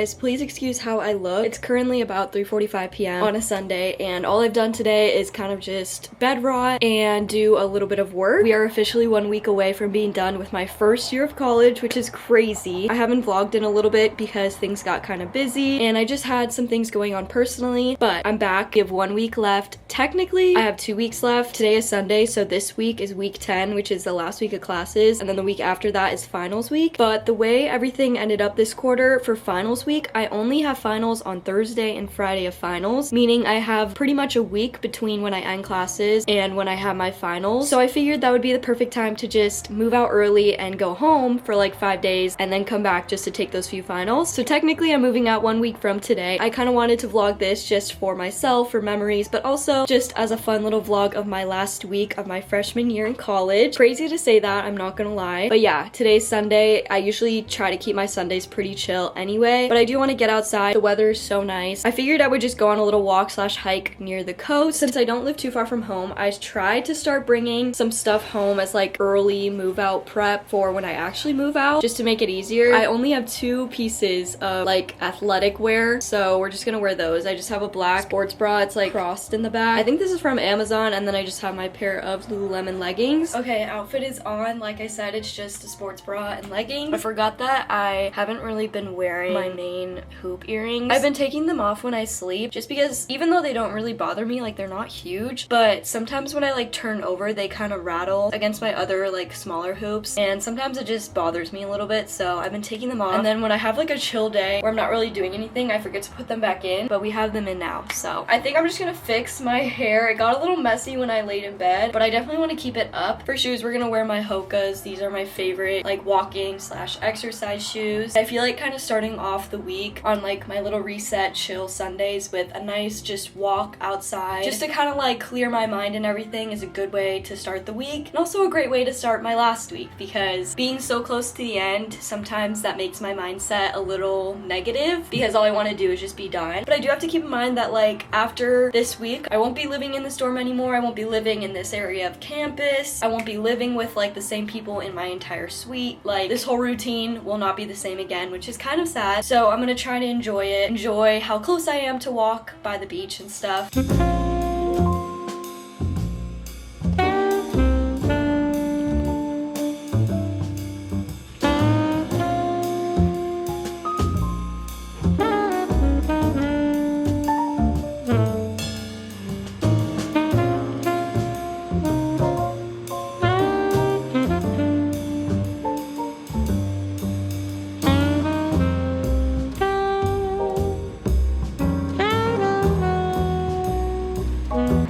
guys, please excuse how I look. It's currently about 3:45 p.m. on a Sunday, and all I've done today is kind of just bed rot and do a little bit of work. We are officially 1 week away from being done with my first year of college, which is crazy. I haven't vlogged in a little bit because things got kind of busy, and I just had some things going on personally, but I'm back. We have 1 week left. Technically, I have 2 weeks left. Today is Sunday, so this week is week 10, which is the last week of classes, and then the week after that is finals week. But the way everything ended up this quarter for finals week, I only have finals on Thursday and Friday of finals, meaning I have pretty much a week between when I end classes and when I have my finals. So I figured that would be the perfect time to just move out early and go home for like 5 days and then come back just to take those few finals. So technically I'm moving out 1 week from today. I kind of wanted to vlog this just for myself, for memories, but also just as a fun little vlog of my last week of my freshman year in college. Crazy to say that, I'm not gonna lie. But yeah, today's Sunday. I usually try to keep my Sundays pretty chill anyway, but I do want to get outside. The weather is so nice. I figured I would just go on a little walk slash hike near the coast. Since I don't live too far from home, I tried to start bringing some stuff home as like early move out prep for when I actually move out, just to make it easier. I only have 2 pieces of like athletic wear, so we're just gonna wear those. I just have a black sports bra. It's like crossed in the back. I think this is from Amazon, and then I just have my pair of Lululemon leggings. Okay, outfit is on. Like I said, it's just a sports bra and leggings. I forgot that I haven't really been wearing my main hoop earrings. I've been taking them off when I sleep, just because even though they don't really bother me, like they're not huge, but sometimes when I like turn over, they kind of rattle against my other like smaller hoops, and sometimes it just bothers me a little bit, so I've been taking them off. And then when I have like a chill day where I'm not really doing anything, I forget to put them back in, but we have them in now. So I think I'm just gonna fix my hair. It got a little messy when I laid in bed, but I definitely want to keep it up. For shoes, we're gonna wear my Hoka's. These are my favorite like walking slash exercise shoes. I feel like kind of starting off the week on like my little reset chill Sundays with a nice just walk outside, just to kind of like clear my mind and everything, is a good way to start the week, and also a great way to start my last week, because being so close to the end, sometimes that makes my mindset a little negative because all I want to do is just be done. But I do have to keep in mind that like after this week, I won't be living in this dorm anymore. I won't be living in this area of campus. I won't be living with like the same people in my entire suite. Like this whole routine will not be the same again, which is kind of sad. So I'm gonna try to enjoy it, enjoy how close I am to walk by the beach and stuff.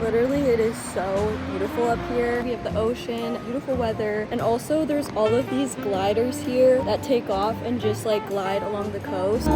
Literally, it is so beautiful up here. We have the ocean, beautiful weather, and also there's all of these gliders here that take off and just like glide along the coast.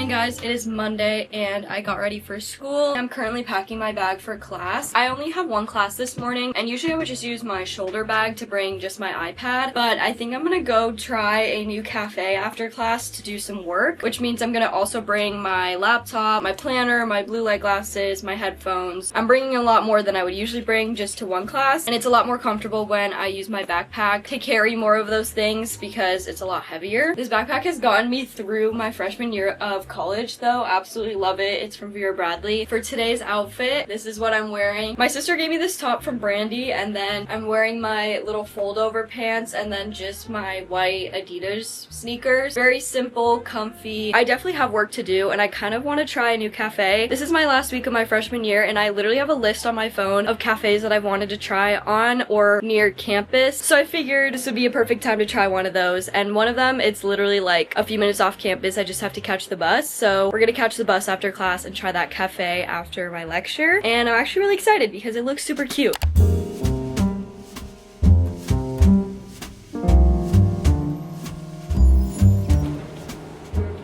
Guys, it is Monday and I got ready for school. I'm currently packing my bag for class. I only have 1 class this morning, and usually I would just use my shoulder bag to bring just my iPad, but I think I'm gonna go try a new cafe after class to do some work, which means I'm gonna also bring my laptop, my planner, my blue light glasses, my headphones. I'm bringing a lot more than I would usually bring just to 1 class, and it's a lot more comfortable when I use my backpack to carry more of those things because it's a lot heavier. This backpack has gotten me through my freshman year of college though. Absolutely love it. It's from Vera Bradley. For today's outfit, this is what I'm wearing. My sister gave me this top from Brandy, and then I'm wearing my little fold over pants and then just my white Adidas sneakers. Very simple, comfy. I definitely have work to do, and I kind of want to try a new cafe. This is my last week of my freshman year, and I literally have a list on my phone of cafes that I've wanted to try on or near campus. So I figured this would be a perfect time to try one of those, and one of them, it's literally like a few minutes off campus. I just have to catch the bus. So we're gonna catch the bus after class and try that cafe after my lecture. And I'm actually really excited because it looks super cute.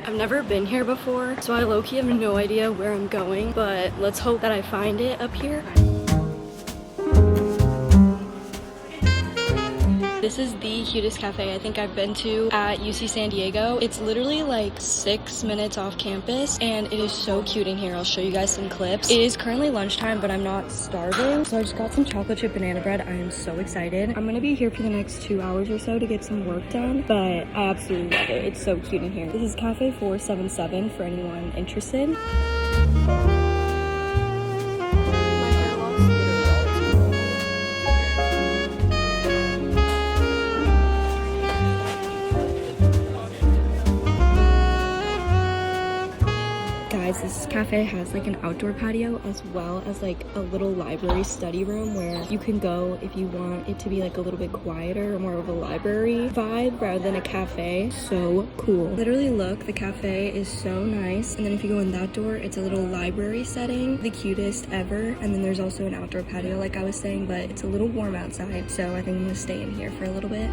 I've never been here before, so I low-key have no idea where I'm going, but let's hope that I find it up here. This is the cutest cafe I think I've been to at UC San Diego. It's literally like 6 minutes off campus and it is so cute in here. I'll show you guys some clips. It is currently lunchtime, but I'm not starving. So I just got some chocolate chip banana bread. I am so excited. I'm gonna be here for the next 2 hours or so to get some work done, but I absolutely love it. It's so cute in here. This is Cafe 477 for anyone interested. This cafe has like an outdoor patio as well as like a little library study room where you can go if you want it to be like a little bit quieter or more of a library vibe rather than a cafe. So cool. Literally look, the cafe is so nice. And then if you go in that door, it's a little library setting, the cutest ever. And then there's also an outdoor patio like I was saying, but it's a little warm outside. So I think I'm gonna stay in here for a little bit.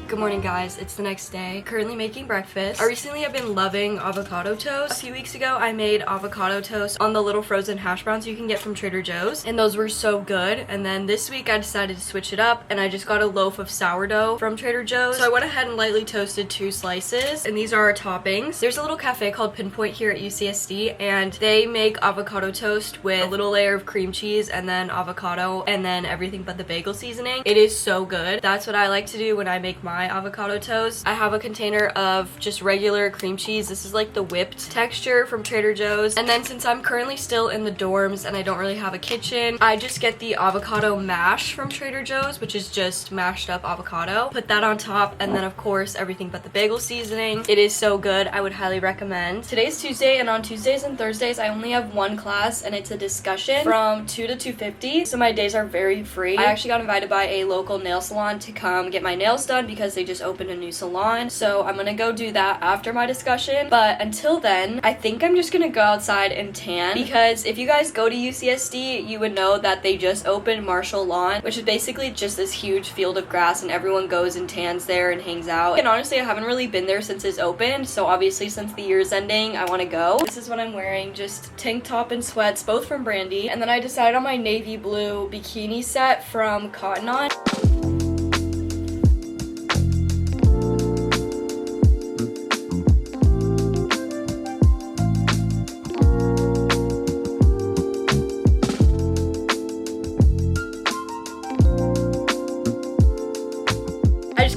Good morning guys, it's the next day. Currently making breakfast. I recently have been loving avocado toast. A few weeks ago I made avocado toast on the little frozen hash browns you can get from Trader Joe's, and those were so good. And then this week I decided to switch it up and I just got a loaf of sourdough from Trader Joe's. So I went ahead and lightly toasted 2 slices, and these are our toppings. There's a little cafe called Pinpoint here at UCSD and they make avocado toast with a little layer of cream cheese and then avocado and then everything but the bagel seasoning. It is so good. That's what I like to do when I make my avocado toast. I have a container of just regular cream cheese. This is like the whipped texture from Trader Joe's. And then since I'm currently still in the dorms and I don't really have a kitchen, I just get the avocado mash from Trader Joe's, which is just mashed up avocado. Put that on top, and then of course everything but the bagel seasoning. It is so good. I would highly recommend. Today's Tuesday, and on Tuesdays and Thursdays I only have one class and it's a discussion from 2 to 2:50. So my days are very free. I actually got invited by a local nail salon to come get my nails done because they just opened a new salon. So I'm gonna go do that after my discussion. But until then, I think I'm just gonna go outside and tan, because if you guys go to UCSD, you would know that they just opened Marshall Lawn, which is basically just this huge field of grass and everyone goes and tans there and hangs out. And honestly, I haven't really been there since it's opened. So obviously since the year's ending, I wanna go. This is what I'm wearing, just tank top and sweats, both from Brandy. And then I decided on my navy blue bikini set from Cotton On.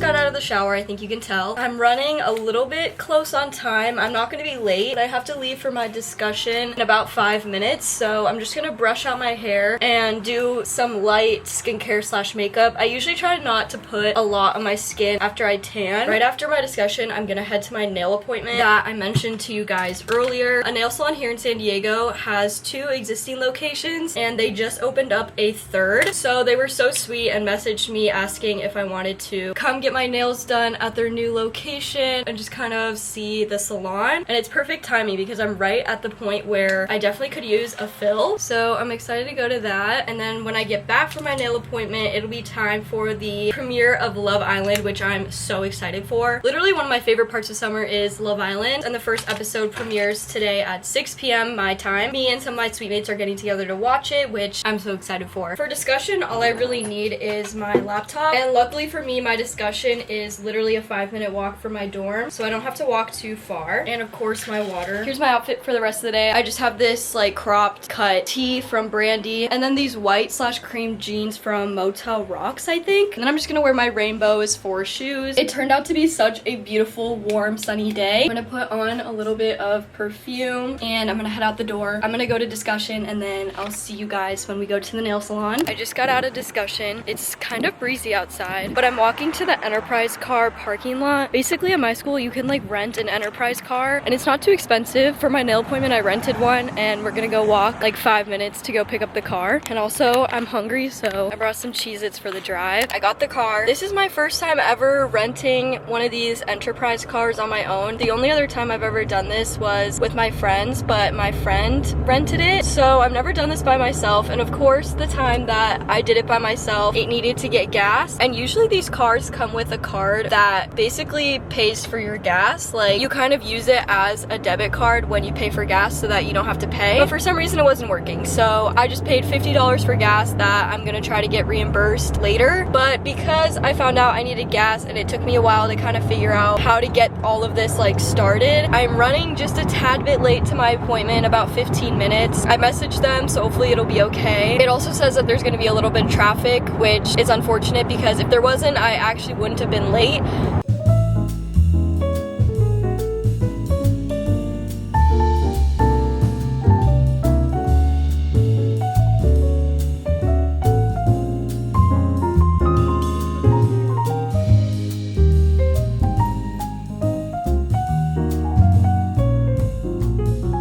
Got out of the shower, I think you can tell. I'm running a little bit close on time. I'm not gonna be late, but I have to leave for my discussion in about 5 minutes, so I'm just gonna brush out my hair and do some light skincare slash makeup. I usually try not to put a lot on my skin after I tan. Right after my discussion, I'm gonna head to my nail appointment that I mentioned to you guys earlier. A nail salon here in San Diego has 2 existing locations and they just opened up a 3rd. So they were so sweet and messaged me asking if I wanted to come get my nails done at their new location and just kind of see the salon. And it's perfect timing because I'm right at the point where I definitely could use a fill. So I'm excited to go to that. And then when I get back from my nail appointment, it'll be time for the premiere of Love Island, which I'm so excited for. Literally one of my favorite parts of summer is Love Island, and the first episode premieres today at 6 p.m. my time. Me and some of my sweet mates are getting together to watch it, which I'm so excited for. For discussion, all I really need is my laptop, and luckily for me, my discussion is literally a 5-minute walk from my dorm, so I don't have to walk too far. And of course my water. Here's my outfit for the rest of the day. I just have this like cropped cut tee from Brandy, and then these white slash cream jeans from Motel Rocks, I think. And then I'm just gonna wear my rainbows for shoes. It turned out to be such a beautiful, warm, sunny day. I'm gonna put on a little bit of perfume and I'm gonna head out the door. I'm gonna go to discussion and then I'll see you guys when we go to the nail salon. I just got out of discussion. It's kind of breezy outside, but I'm walking to the Enterprise car parking lot. Basically at my school you can like rent an Enterprise car and it's not too expensive. For my nail appointment I rented one and we're gonna go walk like 5 minutes to go pick up the car. And also I'm hungry, so I brought some Cheez-Its for the drive. I got the car. This is my first time ever renting one of these Enterprise cars on my own. The only other time I've ever done this was with my friends, but my friend rented it, so I've never done this by myself. And of course the time that I did it by myself, it needed to get gas, and usually these cars come with a card that basically pays for your gas. Like you kind of use it as a debit card when you pay for gas so that you don't have to pay, but for some reason it wasn't working, so I just paid $50 for gas that I'm gonna try to get reimbursed later. But because I found out I needed gas and it took me a while to kind of figure out how to get all of this like started, I'm running just a tad bit late to my appointment, about 15 minutes. I messaged them, so hopefully it'll be okay. It also says that there's gonna be a little bit of traffic, which is unfortunate because if there wasn't, I actually wouldn't have been late.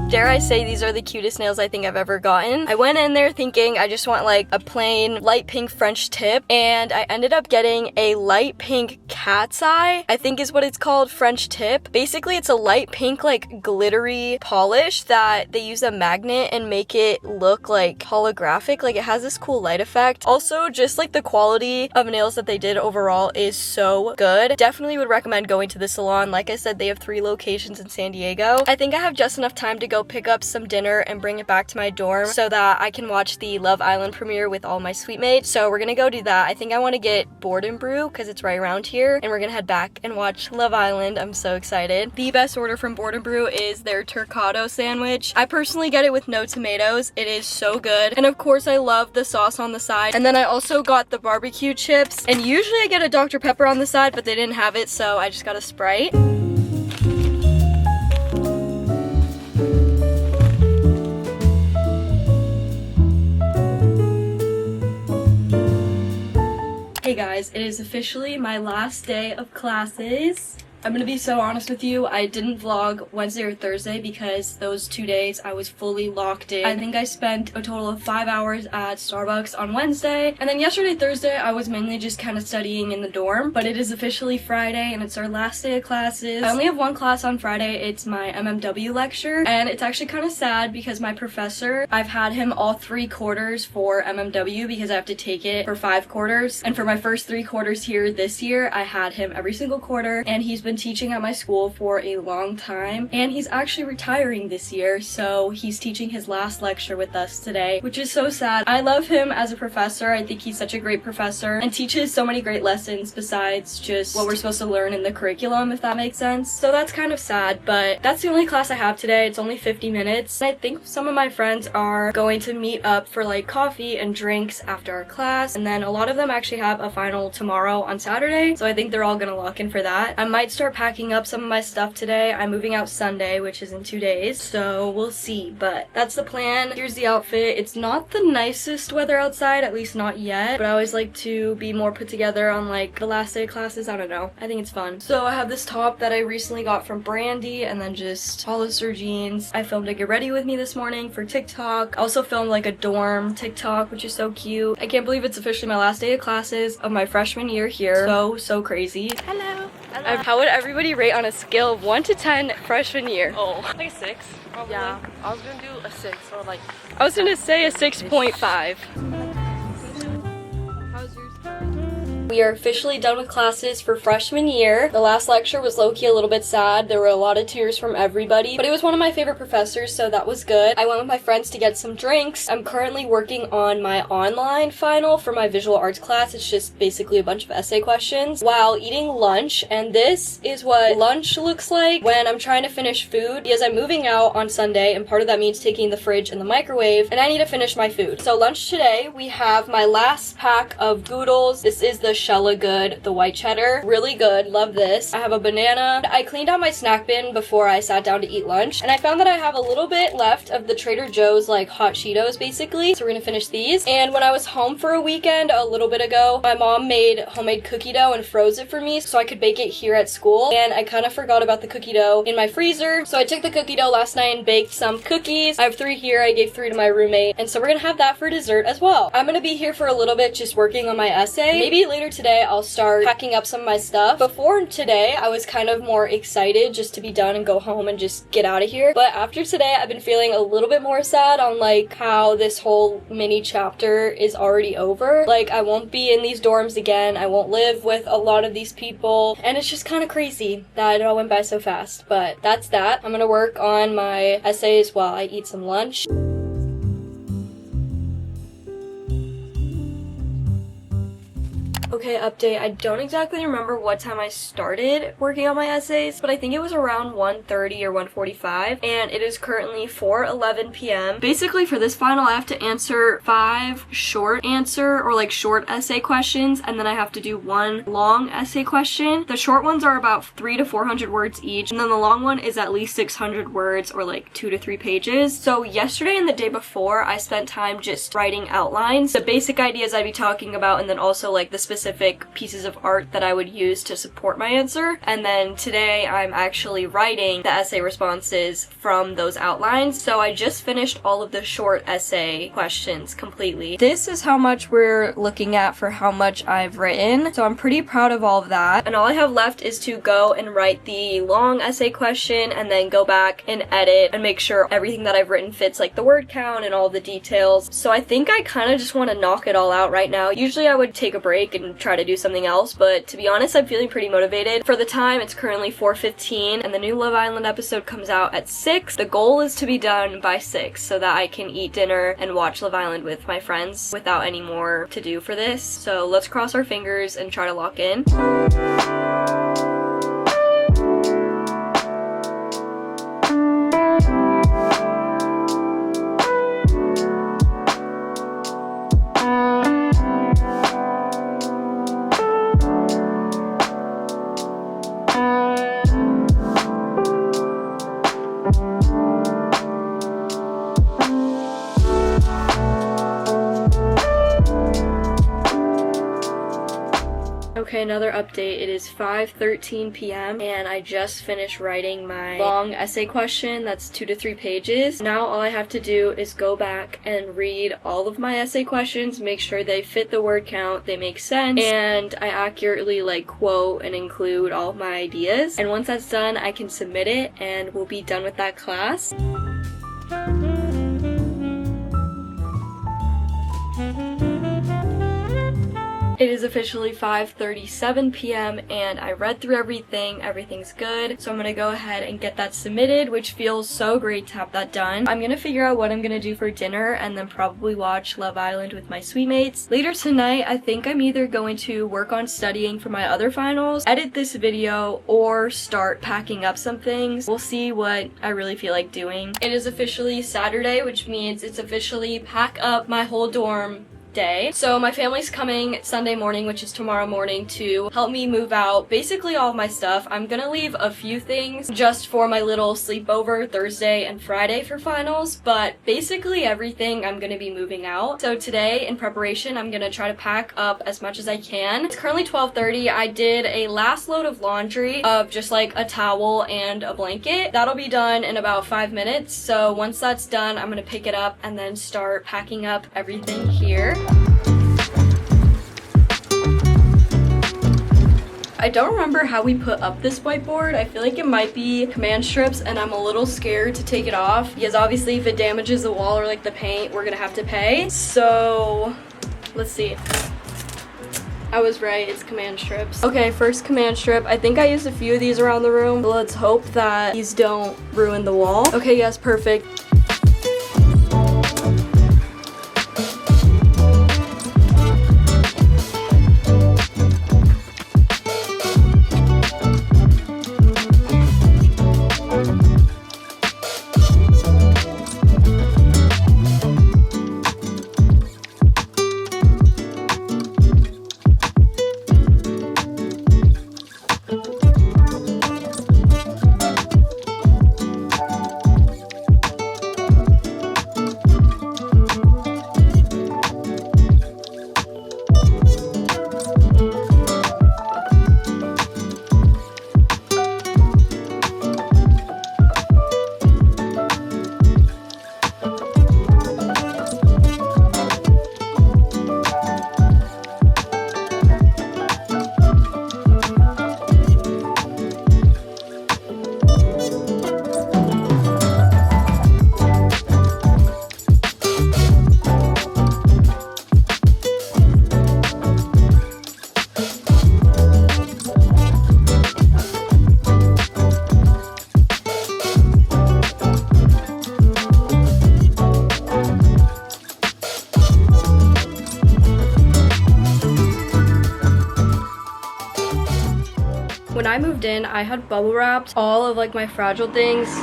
Dare I say these are the cutest nails I think I've ever gotten. I went in there thinking I just want like a plain light pink French tip, and I ended up getting a light pink cat's eye, I think is what it's called, French tip. Basically it's a light pink like glittery polish that they use a magnet and make it look like holographic. Like it has this cool light effect. Also just like the quality of nails that they did overall is so good. Definitely would recommend going to the salon. Like I said, they have 3 locations in San Diego. I think I have just enough time to go pick up some dinner and bring it back to my dorm so that I can watch the Love Island premiere with all my suite mates. So we're gonna go do that. I think I want to get Board and Brew because it's right around here, and we're gonna head back and watch Love Island. I'm so excited. The best order from Board and Brew is their turcado sandwich. I personally get it with no tomatoes. It is so good, and of course I love the sauce on the side. And then I also got the barbecue chips, and usually I get a Dr. Pepper on the side, but they didn't have it, so I just got a Sprite. Hey guys, it is officially my last day of classes. I'm gonna be so honest with you, I didn't vlog Wednesday or Thursday because those 2 days I was fully locked in. I think I spent a total of 5 hours at Starbucks on Wednesday, and then yesterday, Thursday, I was mainly just kind of studying in the dorm. But it is officially Friday and it's our last day of classes. I only have one class on Friday. It's my MMW lecture, and it's actually kind of sad because my professor, I've had him all 3 quarters for MMW because I have to take it for 5 quarters. And for my first 3 quarters here this year, I had him every single quarter, and he's been teaching at my school for a long time, and he's actually retiring this year, so he's teaching his last lecture with us today, which is so sad. I love him as a professor. I think he's such a great professor and teaches so many great lessons besides just what we're supposed to learn in the curriculum, if that makes sense. So that's kind of sad, but that's the only class I have today. It's only 50 minutes. I think some of my friends are going to meet up for like coffee and drinks after our class, and then a lot of them actually have a final tomorrow on Saturday, so I think they're all gonna lock in for that. I might start packing up some of my stuff today. I'm moving out Sunday, which is in 2 days, so we'll see, but that's the plan. Here's the outfit. It's not the nicest weather outside, at least not yet, but I always like to be more put together on like the last day of classes. I don't know, I think it's fun. So I have this top that I recently got from Brandy, and then just Hollister jeans. I filmed a Get Ready With Me this morning for TikTok. I also filmed like a dorm TikTok, which is so cute. I can't believe it's officially my last day of classes of my freshman year here. So crazy. Hello. Hello. How would everybody rate on a scale of 1 to 10 freshman year? Oh, like a 6, probably. Yeah. I was gonna do a 6 or like... I was gonna say a 6.5. We are officially done with classes for freshman year. The last lecture was low-key a little bit sad. There were a lot of tears from everybody, but it was one of my favorite professors, so that was good. I went with my friends to get some drinks. I'm currently working on my online final for my visual arts class. It's just basically a bunch of essay questions while eating lunch, and this is what lunch looks like when I'm trying to finish food because I'm moving out on Sunday, and part of that means taking the fridge and the microwave, and I need to finish my food. So lunch today, we have my last pack of Goodles. This is the Shella Good, the white cheddar. Really good, love this. I have a banana. I cleaned out my snack bin before I sat down to eat lunch, and I found that I have a little bit left of the Trader Joe's like hot Cheetos basically, so we're gonna finish these. And when I was home for a weekend a little bit ago, my mom made homemade cookie dough and froze it for me so I could bake it here at school, and I kind of forgot about the cookie dough in my freezer, so I took the cookie dough last night and baked some cookies. I have 3 here. I gave 3 to my roommate, and so we're gonna have that for dessert as well. I'm gonna be here for a little bit just working on my essay. Maybe later today I'll start packing up some of my stuff. Before today I was kind of more excited just to be done and go home and just get out of here, but after today I've been feeling a little bit more sad on like how this whole mini chapter is already over. Like, I won't be in these dorms again, I won't live with a lot of these people, and it's just kind of crazy that it all went by so fast. But that's that. I'm gonna work on my essays while I eat some lunch. Okay, update. I don't exactly remember what time I started working on my essays, but I think it was around 1:30 or 1:45, and it is currently 4:11 p.m. Basically, for this final, I have to answer 5 short answer or like short essay questions, and then I have to do 1 long essay question. The short ones are about 300 to 400 words each, and then the long one is at least 600 words or like 2 to 3 pages. So yesterday and the day before, I spent time just writing outlines, the basic ideas I'd be talking about, and then also like the specific pieces of art that I would use to support my answer. And then today I'm actually writing the essay responses from those outlines. So I just finished all of the short essay questions completely. This is how much we're looking at for how much I've written. So I'm pretty proud of all of that. And all I have left is to go and write the long essay question and then go back and edit and make sure everything that I've written fits like the word count and all the details. So I think I kind of just want to knock it all out right now. Usually I would take a break and try to do something else, but to be honest, I'm feeling pretty motivated. For the time, it's currently 4:15 and the new Love Island episode comes out at 6. The goal is to be done by 6 so that I can eat dinner and watch Love Island with my friends without any more to do for this. So let's cross our fingers and try to lock in. Okay, another update. It is 5:13 p.m. and I just finished writing my long essay question that's 2 to 3 pages. Now all I have to do is go back and read all of my essay questions, make sure they fit the word count, they make sense, and I accurately like quote and include all of my ideas. And once that's done, I can submit it and we'll be done with that class. It is officially 5:37 p.m. and I read through everything. Everything's good. So I'm gonna go ahead and get that submitted, which feels so great to have that done. I'm gonna figure out what I'm gonna do for dinner and then probably watch Love Island with my sweet mates. Later tonight, I think I'm either going to work on studying for my other finals, edit this video, or start packing up some things. We'll see what I really feel like doing. It is officially Saturday, which means it's officially pack up my whole dorm day. So my family's coming Sunday morning, which is tomorrow morning, to help me move out basically all of my stuff. I'm gonna leave a few things just for my little sleepover Thursday and Friday for finals, but basically everything I'm gonna be moving out. So today, in preparation, I'm gonna try to pack up as much as I can. It's currently 12:30. I did a last load of laundry of just like a towel and a blanket. That'll be done in about 5 minutes. So once that's done, I'm gonna pick it up and then start packing up everything here. I don't remember how we put up this whiteboard. I feel like it might be command strips and I'm a little scared to take it off because obviously if it damages the wall or like the paint, we're gonna have to pay. So let's see. I was right, it's command strips. Okay, first command strip. I think I used a few of these around the room. Let's hope that these don't ruin the wall. Okay, yes, perfect. When I moved in, I had bubble wrapped all of like my fragile things,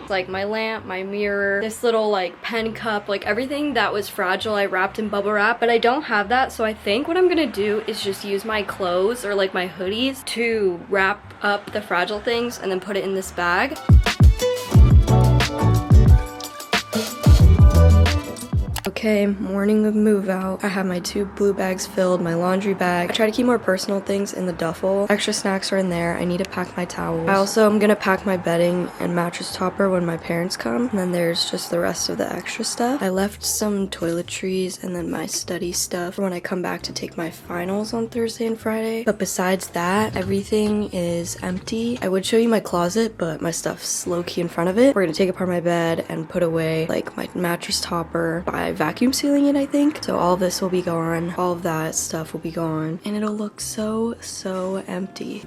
like my lamp, my mirror, this little like pen cup, like everything that was fragile I wrapped in bubble wrap, but I don't have that. So I think what I'm gonna do is just use my clothes or like my hoodies to wrap up the fragile things and then put it in this bag. Okay, morning of move out. I have my 2 blue bags filled, my laundry bag. I try to keep more personal things in the duffel. Extra snacks are in there. I need to pack my towels. I also am gonna pack my bedding and mattress topper when my parents come. And then there's just the rest of the extra stuff. I left some toiletries and then my study stuff for when I come back to take my finals on Thursday and Friday. But besides that, everything is empty. I would show you my closet, but my stuff's low-key in front of it. We're gonna take apart my bed and put away like my mattress topper by vacuum sealing it, I think. So all of this will be gone. All of that stuff will be gone. And it'll look so empty.